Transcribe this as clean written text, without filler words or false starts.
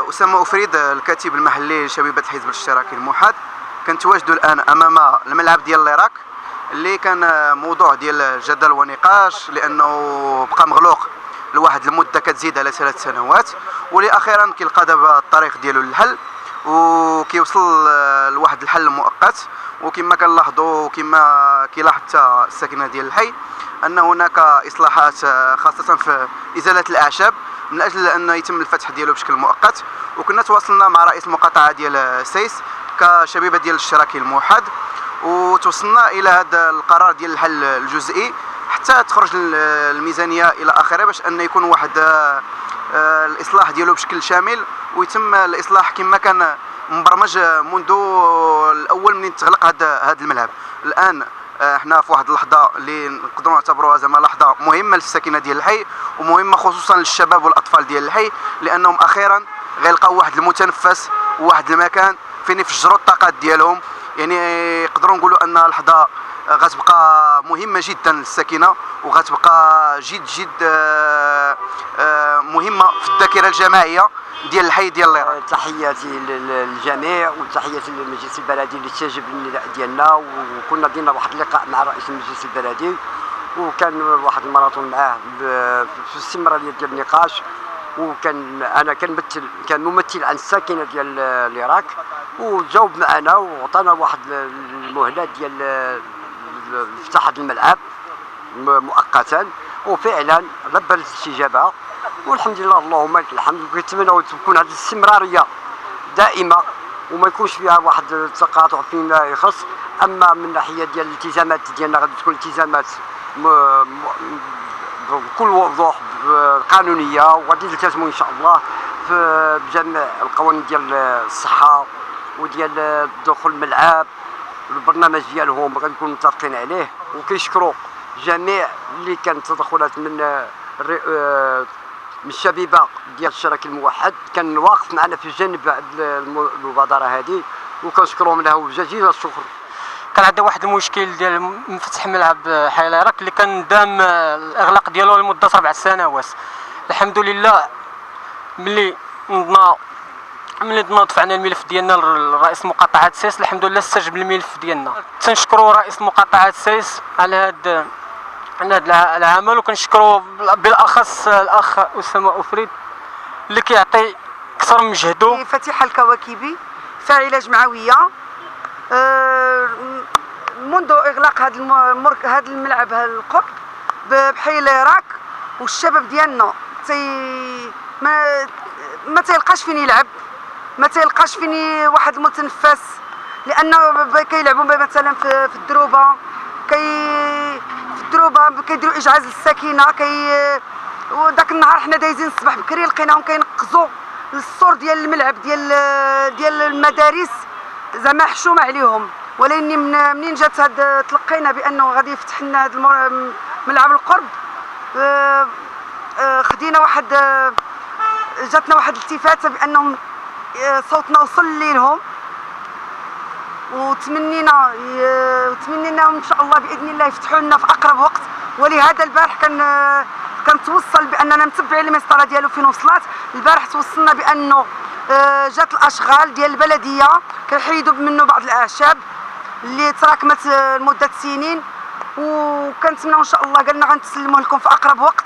أسامة أفريد، الكاتب المحلي لشبيبة الحزب الاشتراكي الموحد. كنتواجدوا الآن أمام الملعب ديال ليراك اللي كان موضوع ديال جدل ونقاش، لأنه بقى مغلوق لواحد المدة كتزيد على 3 سنوات، واللي أخيرا كيلقى دابا الطريق ديالو للحل وكيوصل لواحد الحل مؤقت. وكما كنلاحظوا وكما كيلاحظ حتى الساكنه ديال الحي ان هناك اصلاحات خاصه في ازاله الاعشاب من اجل ان يتم الفتح ديالو بشكل مؤقت. وكنا تواصلنا مع رئيس المقاطعه ديال سيس كشبيبه ديال الاشتراكي الموحد، وتوصلنا الى هذا القرار ديال الحل الجزئي حتى تخرج الميزانيه الى اخره، باش ان يكون واحد الاصلاح ديالو بشكل شامل، ويتم الاصلاح كما كان مبرمج منذ الاول منين تغلق هذا الملعب. الان احنا في واحد اللحظه اللي نقدروا نعتبروها زعما لحظه مهمه للساكنه ديال الحي، ومهمه خصوصا للشباب والاطفال ديال الحي، لانهم اخيرا غيلقاو واحد المتنفس وواحد المكان فين يفجروا الطاقات ديالهم. يعني نقدروا نقولوا ان لحظه غتبقى مهمه جدا للساكنه، وغتبقى جد مهمه في الذاكره الجماعيه ديال الحي ديال ليراك. تحياتي للجميع وتحياتي للمجلس البلدي اللي استجاب للنداء ديالنا، وكنا درنا واحد اللقاء مع رئيس المجلس البلدي، وكان واحد الماراثون معاه في الاستمراريه ديال النقاش. انا كان ممثل عن الساكنه ديال ليراك، وجاوب معنا وعطانا واحد المهله ديال افتح هذا الملعب مؤقتا، وفعلا لبى الاستجابه والحمد لله اللهم لك الحمد. وكنتمنى تكون هذه الاستمراريه دائمه وما يكونش فيها واحد التقاطع فيما يخص. اما من ناحيه ديال الالتزامات ديالنا غادي تكون التزامات بكل وضوح قانونيه، وغادي نلتزموا ان شاء الله بجميع القوانين ديال الصحه وديال دخول الملعب. البرنامج ديالهم غادي نكونوا متفقين عليه، وكيشكروا جميع اللي كانت تدخلات من الشبيبه ديال الاشتراكي الموحد. كان واقف معنا في جانب المبادره هذه، وكنشكرهم له جزيل الشكر. كان عندنا واحد المشكل ديال فتح ملعب حي ليراك اللي كان دام الاغلاق ديالو لمده 4 سنوات. الحمد لله ملي دفعنا الملف ديالنا لرئيس مقاطعه سيس، الحمد لله استجب الملف ديالنا. تنشكروا رئيس مقاطعه سيس على هذا العمل، وكنشكروا بالاخص الاخ اسامه افريد اللي كيعطي اكثر من جهده. فتيحه الكواكبي فاعله جمعويه منذ اغلاق هذا الملعب القرب بحي ليراك، والشباب ديالنا ما تيلقاش فين يلعب، ما تيلقاش فين واحد المتنفس، لانه كيلعبوا مثلا في الدروبه، كيديروا اجعاز للساكنه. وداك النهار حنا دايزين الصباح بكري لقيناهم كينقزوا السور ديال الملعب ديال المدارس، زعما حشومه عليهم. ولكن منين جات تلقينا بانه غادي يفتح لنا هذا ملعب القرب، خدينا جاتنا واحد الالتفاته بانهم صوتنا وصل لهم، وتمنينا ان شاء الله باذن الله يفتحوا لنا في اقرب وقت. ولهذا البارح كنتوصل باننا متبعين المسطره ديالو فين وصلت. البارح توصلنا بانه جات الاشغال ديال البلديه كيحيدوا منه بعض الاعشاب اللي تراكمت لمده سنين، وكنتمنى ان شاء الله قالنا غنسلموه لكم في اقرب وقت.